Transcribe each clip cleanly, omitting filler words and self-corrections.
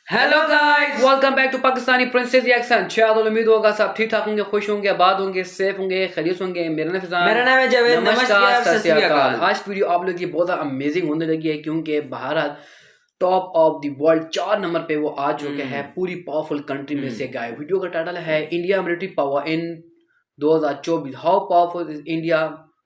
Hello guys, welcome back to Pakistani princess reaction. चलो उम्मीद होगा सब ठीक ठाक होंगे, खुश होंगे, आबाद होंगे, सेफ होंगे, खैरियत होंगे। मेरा नाम है जावेद। नमस्कार, सत श्री अकाल। आज की वीडियो आप लोग की बहुत अमेजिंग होने लगी है क्योंकि Bharat top of the world 4 number पे वो आ चुके हैं पूरी पावरफुल कंट्री में से। गाय वीडियो का टाइटल है India military power in 2024, how powerful is India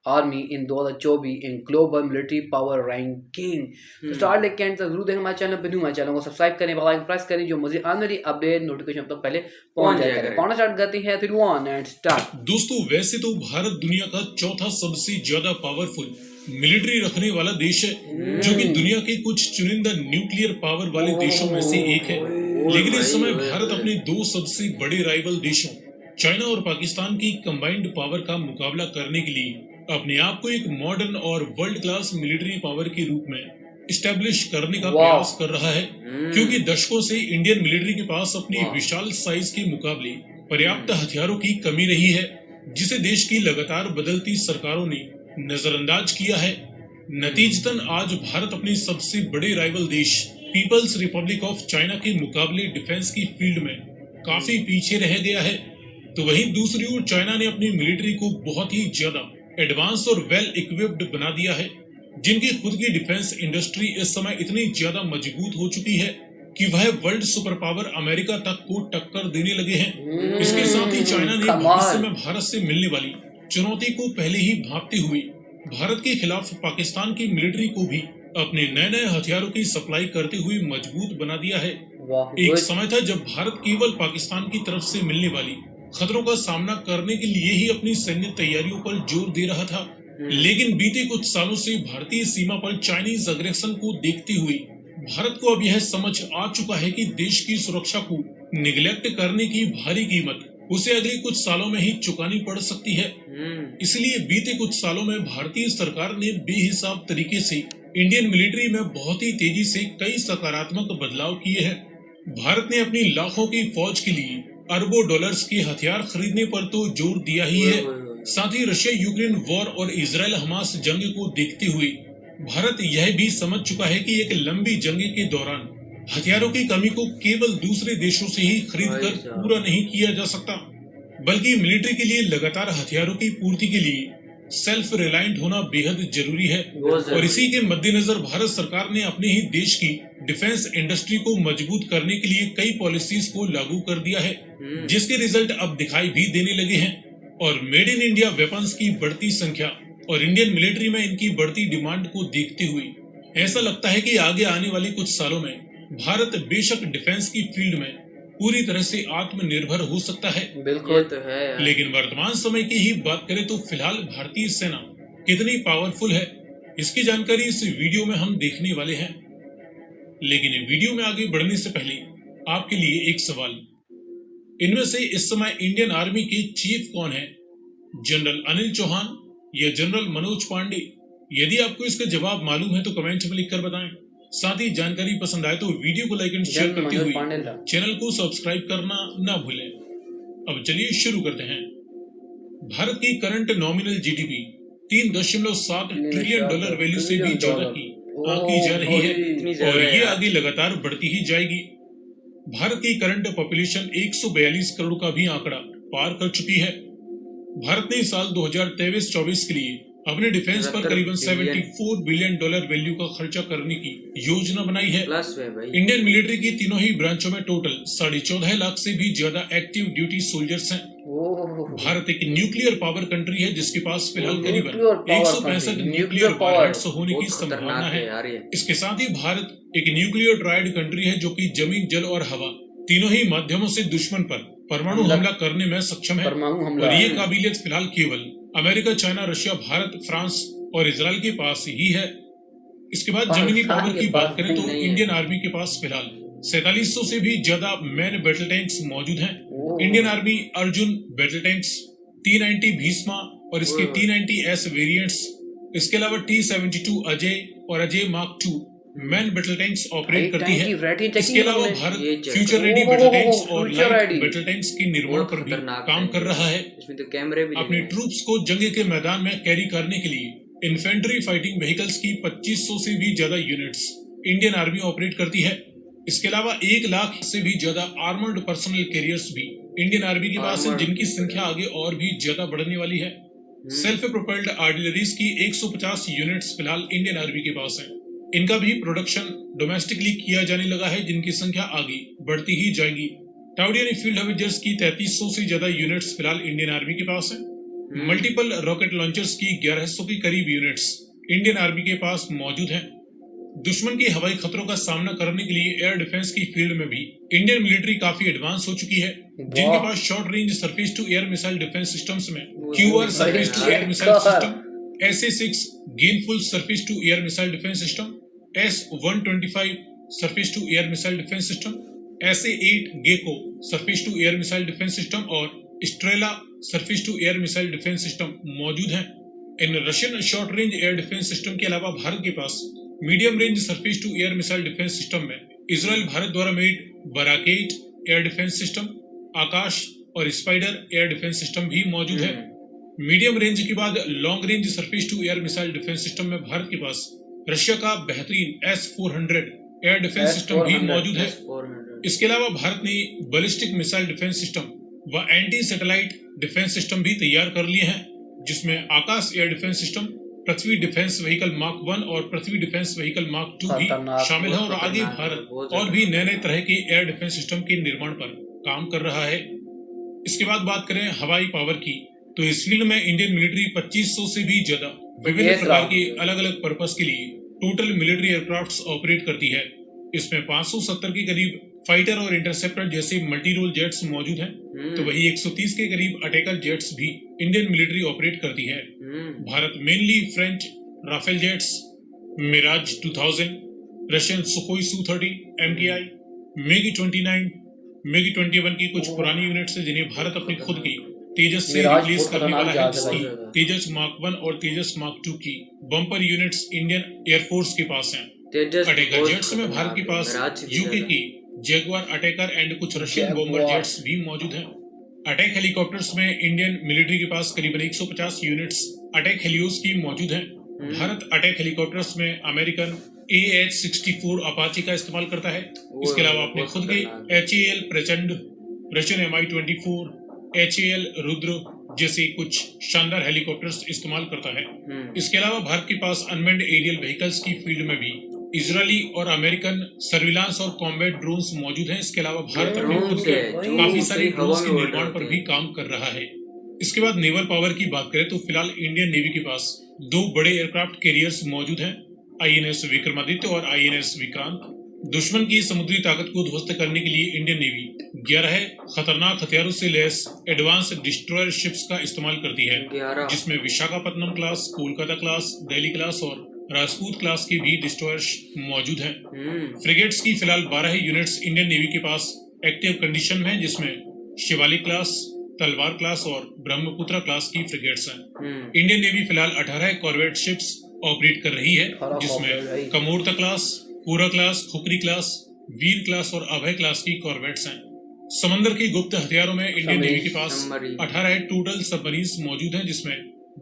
army in 2024 in global military power ranking. तो स्टार्ट लेके एंड तक जरूर देखें हमारे चैनल पे। न्यू हमारे चैनल को सब्सक्राइब करें, बेल आइकन प्रेस करें जो मजीद आने वाली अपडेट नोटिफिकेशन तक पहले पहुंच जाया करें। पढ़ना स्टार्ट करते हैं 3 2 1 एंड स्टार्ट। दोस्तों, वैसे तो भारत दुनिया का चौथा सबसे ज्यादा पावरफुल मिलिट्री रखने वाला देश है, जो कि दुनिया के कुछ चुनिंदा न्यूक्लियर पावर वाले देशों में से एक है। लेकिन इस समय भारत अपने दो सबसे बड़े राइवल देशों चाइना और पाकिस्तान की कंबाइंड पावर का मुकाबला करने के लिए अपने आप को एक मॉडर्न और वर्ल्ड क्लास मिलिट्री पावर के रूप में इस्टेब्लिश करने का प्रयास कर रहा है, क्योंकि दशकों से इंडियन मिलिट्री के पास अपनी विशाल साइज के मुकाबले पर्याप्त हथियारों की कमी रही है, जिसे देश की लगातार बदलती सरकारों ने नजरअंदाज किया है। नतीजतन आज भारत अपने सबसे बड़े राइवल देश पीपल्स रिपब्लिक ऑफ चाइना के मुकाबले डिफेंस की फील्ड में काफी पीछे रह गया है। तो वहीं दूसरी ओर चाइना ने अपनी मिलिट्री को बहुत ही ज्यादा एडवांस और वेल इक्विप्ड बना दिया है, जिनकी खुद की डिफेंस इंडस्ट्री इस समय इतनी ज्यादा मजबूत हो चुकी है कि वह वर्ल्ड सुपर पावर अमेरिका तक को टक्कर देने लगे हैं। इसके साथ ही चाइना ने भविष्य में भारत से मिलने वाली चुनौती को पहले ही भांपते हुए भारत के खिलाफ पाकिस्तान की मिलिट्री को भी अपने नए नए हथियारों की सप्लाई करते हुए मजबूत बना दिया है। एक समय था जब भारत केवल पाकिस्तान की तरफ से मिलने वाली खतरों का सामना करने के लिए ही अपनी सैन्य तैयारियों पर जोर दे रहा था, लेकिन बीते कुछ सालों से भारतीय सीमा पर चाइनीज अग्रेशन को देखते हुए भारत को अब यह समझ आ चुका है कि देश की सुरक्षा को निगलेक्ट करने की भारी कीमत उसे अगले कुछ सालों में ही चुकानी पड़ सकती है। इसलिए बीते कुछ सालों में भारतीय सरकार ने बेहिसाब तरीके से इंडियन मिलिट्री में बहुत ही तेजी से कई सकारात्मक बदलाव किए हैं। भारत ने अपनी लाखों की फौज के लिए अरबों डॉलर्स के हथियार खरीदने पर तो जोर दिया ही है। साथ ही रशिया यूक्रेन वॉर और इजराइल हमास जंग को देखते हुए भारत यह भी समझ चुका है कि एक लंबी जंग के दौरान हथियारों की कमी को केवल दूसरे देशों से ही खरीद कर पूरा नहीं किया जा सकता, बल्कि मिलिट्री के लिए लगातार हथियारों की पूर्ति के लिए सेल्फ रिलायंट होना बेहद जरूरी है। और इसी के मद्देनजर भारत सरकार ने अपने ही देश की डिफेंस इंडस्ट्री को मजबूत करने के लिए कई पॉलिसीज को लागू कर दिया है, जिसके रिजल्ट अब दिखाई भी देने लगे हैं। और मेड इन इंडिया वेपन्स की बढ़ती संख्या और इंडियन मिलिट्री में इनकी बढ़ती डिमांड को देखते हुए ऐसा लगता है कि आगे आने वाले कुछ सालों में भारत बेशक डिफेंस की फील्ड में पूरी तरह से आत्मनिर्भर हो सकता है। बिल्कुल तो है। लेकिन वर्तमान समय की ही बात करें तो फिलहाल भारतीय सेना कितनी पावरफुल है, इसकी जानकारी इस वीडियो में हम देखने वाले हैं। लेकिन वीडियो में आगे बढ़ने से पहले आपके लिए एक सवाल, इनमें से इस समय इंडियन आर्मी के चीफ कौन है, जनरल अनिल चौहान या जनरल मनोज पांडे? यदि आपको इसका जवाब मालूम है तो कमेंट में लिखकर बताएं। साथ ही जानकारी पसंद आए तो वीडियो को लाइक एंड शेयर करते हुए चैनल को सब्सक्राइब करना ना भूलें। अब चलिए शुरू करते हैं। भारत की current nominal GDP 3.7 trillion dollar value से भी ज्यादा की आंकी जा रही है और ये आगे लगातार बढ़ती ही जाएगी। भारत की करंट पॉपुलेशन 142 करोड़ का भी आंकड़ा पार कर चुकी है। भारत ने साल 2023-24 के लिए अपने डिफेंस पर करीबन 74 बिलियन डॉलर वैल्यू का खर्चा करने की योजना बनाई है। इंडियन मिलिट्री की तीनों ही ब्रांचों में टोटल 14.5 लाख से भी ज्यादा एक्टिव ड्यूटी सोल्जर्स हैं। भारत एक न्यूक्लियर पावर कंट्री है जिसके पास फिलहाल करीबन 165 न्यूक्लियर वॉरहेड्स होने की संभावना है। इसके साथ ही भारत एक न्यूक्लियर ट्राइड कंट्री है जो कि जमीन, जल और हवा तीनों ही माध्यमों से दुश्मन पर परमाणु हमला करने में सक्षम है। और ये काबिलियत फिलहाल केवल America, China, Russia, Bharat, France और इजराइल के पास ही है। इसके बाद जमीनी पावर की बात करें तो इंडियन आर्मी के पास फिलहाल 4700 से भी ज्यादा मैन बैटल टैंक्स मौजूद हैं। Indian army Arjun battle tanks, T-90 Bheeshma और इसके T-90S वेरिएंट्स, इसके अलावा T-72 अजय और Ajay mark 2 man battle tanks operate करती है। इसके अलावा Bharat future ready battle tanks और लाइट बैटल टैंक्स के निर्माण पर भी काम कर रहा है। अपने ट्रूप्स को जंग के मैदान में कैरी करने के लिए इन्फेंट्री फाइटिंग व्हीकल्स की 2500 से भी ज्यादा यूनिट्स इंडियन आर्मी ऑपरेट करती है। इसके अलावा 1 लाख से भी ज्यादा आर्मर्ड पर्सनल कैरियर्स भी इंडियन आर्मी के पास है, जिनकी संख्या आगे और भी ज्यादा बढ़ने वाली है। सेल्फ प्रोपेल्ड आर्टिलरीज की 150 यूनिट्स फिलहाल इंडियन आर्मी के पास हैं। इनका भी प्रोडक्शन डोमेस्टिकली किया जाने लगा है, जिनकी संख्या आगे बढ़ती ही जाएगी। टाउडियन फील्ड हविल्जर्स की 3300 से ज्यादा यूनिट्स फिलहाल इंडियन आर्मी के पास हैं। मल्टीपल रॉकेट लॉन्चर्स की 1100 के करीब यूनिट्स इंडियन आर्मी के पास मौजूद हैं। दुश्मन के हवाई खतरों का सामना करने के लिए एयर डिफेंस की फील्ड में भी इंडियन मिलिट्री काफी एडवांस हो चुकी है, जिनके पास short range surface to air missile defence systems में QR surface to air missile system, SA-6 Gainful surface to air missile defence system, S-125 surface to air missile defence system, SA-8 Gecko surface to air missile defence system और Strela surface to air missile defence system मौजूद हैं। इन Russian short range air defence system के अलावा भारत के पास medium range surface to air missile defence system में Israel Bharat द्वारा मेड बराकेट एयर डिफेंस सिस्टम, आकाश और स्पाइडर एयर डिफेंस सिस्टम भी मौजूद है। मीडियम रेंज के बाद long range surface to air missile defence system में भारत के पास रशिया का बेहतरीन S-400 एयर डिफेंस सिस्टम भी मौजूद है। इसके अलावा भारत ने बैलिस्टिक मिसाइल डिफेंस सिस्टम व एंटी सैटेलाइट डिफेंस सिस्टम भी तैयार कर लिए हैं, जिसमें आकाश एयर डिफेंस सिस्टम, पृथ्वी डिफेंस व्हीकल मार्क 1 और पृथ्वी डिफेंस व्हीकल मार्क 2 भी शामिल है। और आगे भारत और भी नए नए तरह के एयर डिफेंस सिस्टम के निर्माण पर काम कर रहा है। इसके बाद बात करें हवाई पावर की, तो इस फील्ड में इंडियन मिलिट्री 2500 से भी ज्यादा विभिन्न प्रकार के अलग अलग पर्पस के लिए टोटल मिलिट्री एयरक्राफ्ट ऑपरेट करती है। इसमें 570 के करीब फाइटर और इंटरसेप्टर जैसे मल्टी रोल जेट्स मौजूद हैं, तो वही 130 के करीब अटैकर जेट्स भी इंडियन मिलिट्री ऑपरेट करती है। Bharat mainly French Rafale jets, Mirage 2000, Russian Sukhoi Su-30 MTI, MiG-29, MiG-21 की कुछ पुरानी यूनिट्स है, जिन्हें भारत अपनी खुद की तेजस से रिप्लेस करने वाला है, जिसकी तेजस मार्क 1 और तेजस मार्क 2 की बम्पर यूनिट्स इंडियन एयरफोर्स के पास हैं। अटैकर जेट्स में भारत के पास यूके की जैगुआर अटैकर एंड कुछ रशियन बॉम्बर जेट्स भी मौजूद हैं। अटैक हेलीकॉप्टर्स में इंडियन मिलिट्री के पास करीबन 150 यूनिट्स अटैक हेलियोस की मौजूद हैं। भारत अटैक हेलीकॉप्टर्स में अमेरिकन AH-64 अपाचे का इस्तेमाल करता है। इसके अलावा अपने खुद के HAL प्रचंड, रशियन Mi-24, HAL रुद्र जैसे कुछ शानदार हेलीकॉप्टर्स इस्तेमाल करता है। इसके अलावा भारत के पास अनमेन्ड एरियल व्हीकल्स की फील्ड में भी इजरायली और अमेरिकन सर्विलांस और कॉम्बैट ड्रोन्स मौजूद हैं। इसके अलावा भारत अपने खुद के काफी सारे ड्रोन्स के निर्माण पर भी काम कर रहा है। इसके बाद नेवल पावर की बात करें तो फिलहाल इंडियन नेवी के पास 2 बड़े एयरक्राफ्ट कैरियर्स मौजूद हैं, INS विक्रमादित्य और INS विक्रांत। दुश्मन की समुद्री ताकत को ध्वस्त करने के लिए इंडियन नेवी 11 खतरनाक हथियारों से लैस एडवांस डिस्ट्रॉयर शिप्स का इस्तेमाल करती है, जिसमें Visakhapatnam class, Kolkata class, Delhi class और राजपूत क्लास के भी डिस्ट्रॉयर्स मौजूद हैं। फ्रिगेट्स की फिलहाल 12 यूनिट्स इंडियन नेवी के पास एक्टिव कंडीशन में, जिसमें शिवालिक क्लास, तलवार क्लास और ब्रह्मपुत्र क्लास की फ्रिगेट्स हैं। इंडियन नेवी फिलहाल 18 कॉर्वेट शिप्स ऑपरेट कर रही है, जिसमें कमोर्ता क्लास, पूरा क्लास, खुकरी क्लास, वीर क्लास और अभय क्लास की कॉर्वेट्स हैं। समंदर के गुप्त हथियारों में इंडियन नेवी के पास 18 टोटल सबमरीन्स मौजूद हैं, जिसमें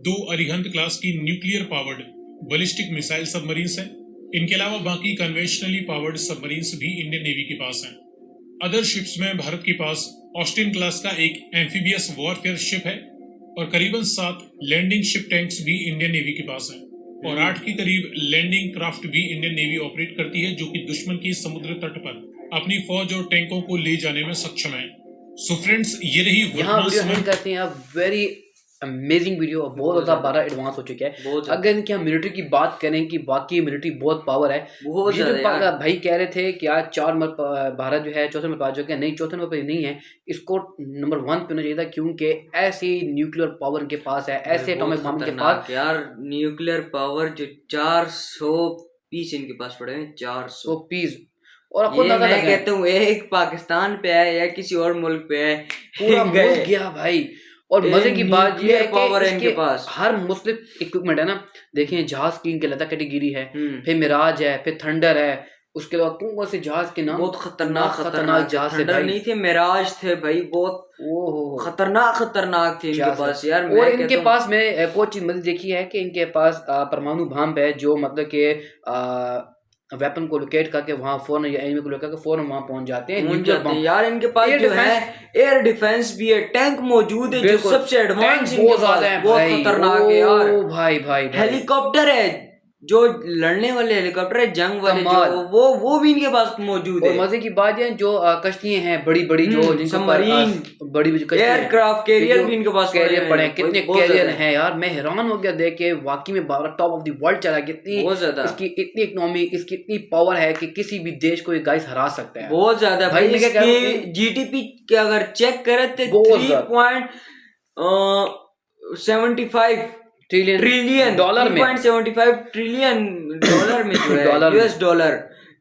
2 अरिहंत क्लास की nuclear powered ballistic missile submarines हैं। इनके अलावा बाकी कन्वेंशनली पावर्ड सबमरीन्स भी इंडियन नेवी के पास हैं। अदर शिप्स में भारत के पास ऑस्टिन क्लास का एक एम्फीबियस वॉरफेयर शिप है और करीबन 7 लैंडिंग शिप टैंक्स भी इंडियन नेवी के पास हैं और 8 के करीब लैंडिंग क्राफ्ट भी इंडियन नेवी ऑपरेट करती है, जो कि दुश्मन की समुद्र तट पर अपनी फौज और टैंकों को ले जाने में सक्षम है। सो फ्रेंड्स, ये रही करते हैं वेरी अमेजिंग वीडियो, बहुत ज्यादा बड़ा एडवांस हो चुका है। अगर इनकी हम मिलिट्री की बात करें कि बाकी मिलिट्री बहुत पावर है, बहुत ज्यादा। भाई कह रहे थे कि आज 4 नंबर भारत जो है चौथे नंबर पर आ चुका है, नहीं चौथे नंबर पर नहीं है, इसको नंबर 1 पे होना चाहिए था, क्योंकि ऐसी न्यूक्लियर पावर के पास है, ऐसे एटॉमिक बम के पास यार, न्यूक्लियर पावर जो 400 पीस इनके पास पड़े हैं, 400 पीस। और ये मैं कहता हूँ एक पाकिस्तान पे है या किसी और मुल्क पे है, पूरा मुल्क गया भाई। और मजे की बात ये है कि इनके पास हर मुस्लिम इक्विपमेंट है ना। देखिए जहाज की इनके अलग कैटेगरी है, फिर मिराज है, फिर थंडर है, उसके बाद कौन से जहाज के नाम बहुत खतरनाक जहाज है भाई। नहीं थे, मिराज थे भाई, बहुत खतरनाक थे इनके पास यार। और इनके पास में एक और चीज मतलब देखी है कि इनके पास परमाणु बम है, जो मतलब कि वेपन को लोकेट करके वहां फौरन या एनिमी को लोकेट करके फौरन वहां पहुंच जाते हैं। न्यूक्लियर बम यार इनके पास जो है एयर डिफेंस भी है, टैंक मौजूद है जो सबसे एडवांस बहुत ज्यादा है, बहुत खतरनाक है यार। भाई हेलीकॉप्टर है जो लड़ने वाले हेलीकॉप्टर है, जंग वाले जो वो भी इनके पास मौजूद है। और मजे की बात है जो कश्तियां हैं बड़ी बड़ी जो सबमरीन बड़ी एयरक्राफ्ट कैरियर भी इनके पास कैरियर पड़े हैं। कितने कैरियर हैं यार, मैं हैरान हो गया देख के। वाकई में Bharat top of the world चला गया। इसकी इतनी इकोनॉमी, इसकी इतनी पावर है कि किसी भी देश को ये गाइस हरा सकता है। बहुत ज्यादा भाई। इसकी जीडीपी के अगर चेक करें तो 3.75 ट्रिलियन डॉलर में, 3.75 ट्रिलियन डॉलर में जो है यूएस डॉलर,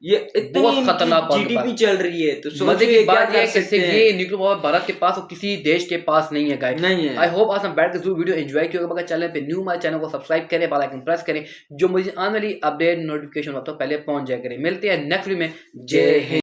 ये इतनी खतरनाक जीडीपी चल रही है। तो मजे की बात है कि ये न्यूक्लियर पावर भारत के पास और किसी देश के पास नहीं है गाइस, नहीं है। आई होप आज हम बैठ के जरूर वीडियो एंजॉय किया होगा। चैनल पे न्यू हमारे चैनल को सब्सक्राइब करें, बेल आइकन प्रेस करें, जो मुझे आने वाली अपडेट नोटिफिकेशन होता है पहले पहुंच जाया करें। मिलते हैं नेक्स्ट वीडियो में। जय हिंद।